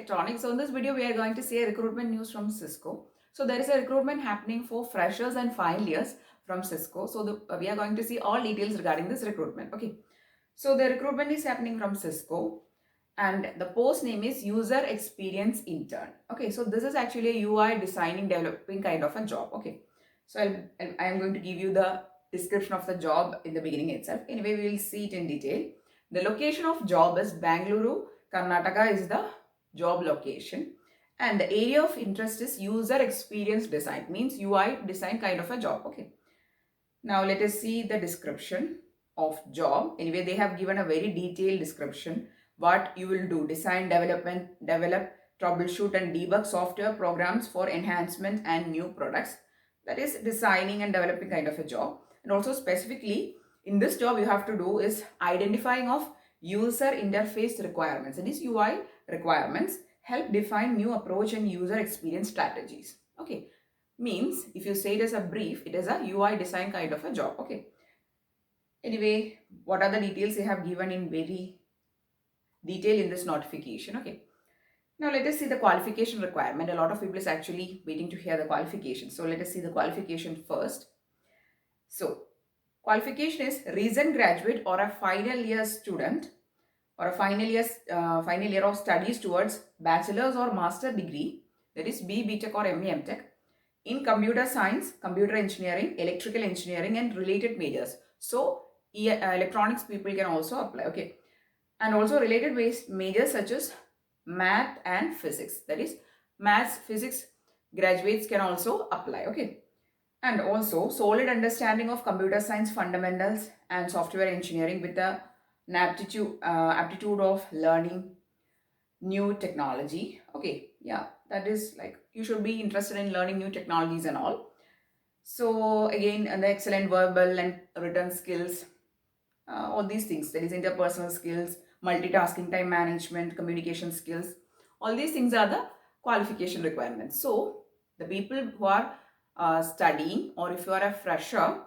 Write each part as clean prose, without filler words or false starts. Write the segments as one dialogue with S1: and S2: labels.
S1: Electronics. So in this video, we are going to see a recruitment news from Cisco. So there is a recruitment happening for freshers and final years from Cisco. So we are going to see all details regarding this recruitment. Okay. So the recruitment is happening from Cisco and the post name is User Experience Intern. Okay. So this is actually a UI designing, developing kind of a job. Okay. So I am going to give you the description of the job in the beginning itself. Anyway, we will see it in detail. The location of job is Bangalore, Karnataka is the job location. And the area of interest is user experience design, means UI design kind of a job. Okay. Now let us see the description of job. Anyway, they have given a very detailed description. What you will do: design, develop, troubleshoot and debug software programs for enhancement and new products. That is designing and developing kind of a job. And also specifically in this job you have to do is identifying of user interface requirements. It is UI requirements. Help define new approach and user experience strategies. Okay. Means if you say it as a brief, it is a UI design kind of a job. Okay. Anyway, what are the details they have given in very detail in this notification? Okay. Now let us see the qualification requirement. A lot of people is actually waiting to hear the qualification. So let us see the qualification first. So qualification is recent graduate or a final year student or a final year of studies towards bachelor's or master degree, that is BTech or ME MTech, in computer science, computer engineering, electrical engineering and related majors. So electronics people can also apply. Okay. And also related majors such as math and physics, that is maths, physics graduates can also apply. Okay. And also solid understanding of computer science fundamentals and software engineering with an aptitude of learning new technology. Okay, yeah, that is like you should be interested in learning new technologies and all. So again, the excellent verbal and written skills, all these things, that is interpersonal skills, multitasking, time management, communication skills, all these things are the qualification requirements. So the people who are studying, or if you are a fresher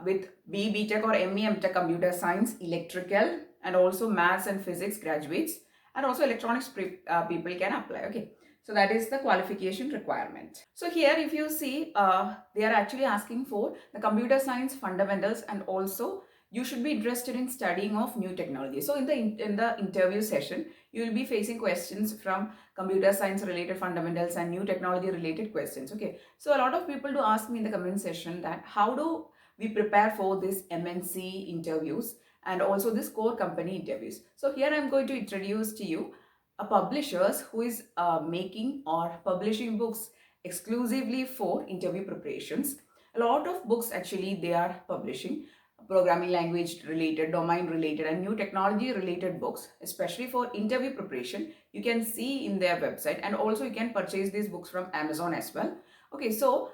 S1: with BTech or ME MTech computer science, electrical and also maths and physics graduates, and also electronics people can apply. Okay. So that is the qualification requirement. So here if you see, they are actually asking for the computer science fundamentals, and also you should be interested in studying of new technology. So in the interview session, you will be facing questions from computer science related fundamentals and new technology related questions. Okay. So a lot of people do ask me in the comment section that how do we prepare for this MNC interviews and also this core company interviews. So here I am going to introduce to you a publishers who is making or publishing books exclusively for interview preparations. A lot of books actually they are publishing, programming language related, domain related and new technology related books, especially for interview preparation. You can see in their website, and also you can purchase these books from Amazon as well. Okay, so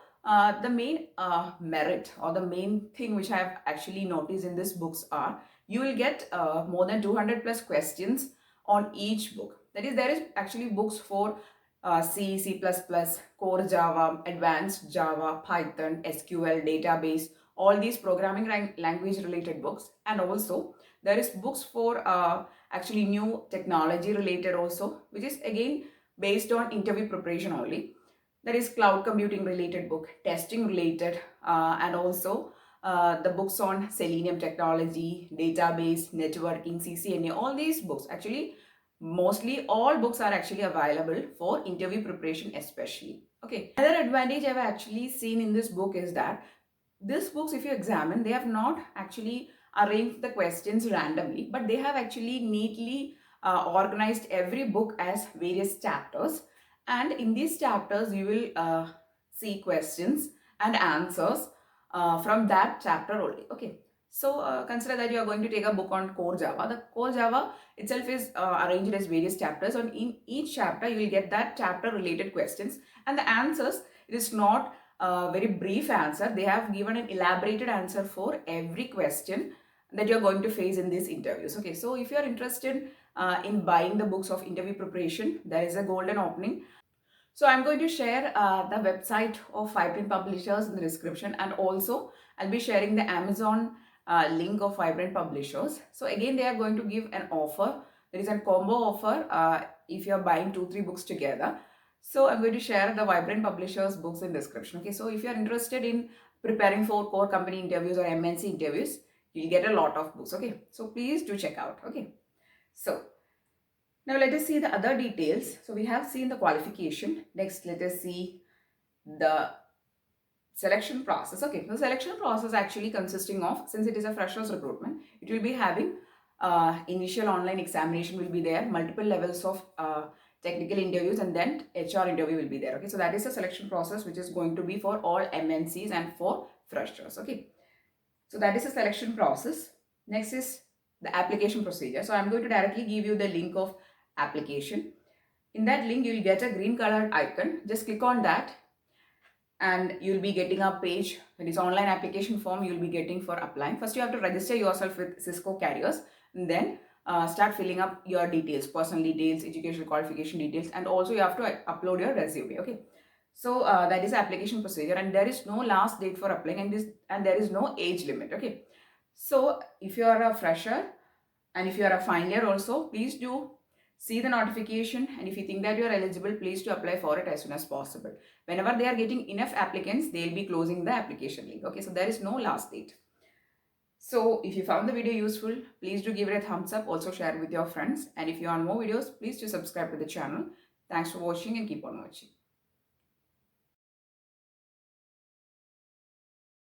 S1: the main merit or the main thing which I have actually noticed in these books are you will get more than 200 plus questions on each book. That is, there is actually books for C, C++, core Java, advanced Java, Python, SQL, database, all these programming language related books. And also there is books for actually new technology related also, which is again based on interview preparation only. There is cloud computing related book, testing related, and also the books on Selenium technology, database, networking, CCNA, all these books. Actually, mostly all books are actually available for interview preparation especially. Okay. Another advantage I've actually seen in this book is that these books, if you examine, they have not actually arranged the questions randomly, but they have actually neatly organized every book as various chapters. And in these chapters, you will see questions and answers from that chapter only. Okay. So consider that you are going to take a book on core Java. The core Java itself is arranged as various chapters, and in each chapter you will get that chapter related questions, and the answers, it is not a very brief answer. They have given an elaborated answer for every question that you're going to face in these interviews. Okay, so if you're interested in buying the books of interview preparation, there is a golden opening. So I'm going to share the website of Vibrant Publishers in the description, and also I'll be sharing the Amazon link of Vibrant Publishers. So again, they are going to give an offer. There is a combo offer if you're buying 2-3 books together. So I'm going to share the Vibrant Publishers books in description. Okay, so if you're interested in preparing for core company interviews or MNC interviews, you'll get a lot of books. Okay, so please do check out. Okay, so now let us see the other details. So we have seen the qualification. Next, let us see the selection process. Okay, the selection process actually consisting of, since it is a freshers recruitment, it will be having initial online examination will be there, multiple levels of technical interviews, and then HR interview will be there. Okay, so that is a selection process which is going to be for all MNCs and for freshers. Okay, so that is a selection process. Next is the application procedure. So I'm going to directly give you the link of application. In that link, you will get a green colored icon. Just click on that and you'll be getting a page. That is online application form you'll be getting for applying. First, you have to register yourself with Cisco Careers, and then start filling up your details, personal details, educational qualification details, and also you have to upload your resume. Okay, so that is application procedure, and there is no last date for applying, and there is no age limit. Okay, so if you are a fresher and if you are a final year also, please do see the notification, and if you think that you are eligible, please to apply for it as soon as possible. Whenever they are getting enough applicants, they will be closing the application link. Okay, so there is no last date. So if you found the video useful, please do give it a thumbs up, also share with your friends, and if you want more videos, please do subscribe to the channel. Thanks for watching and keep on watching.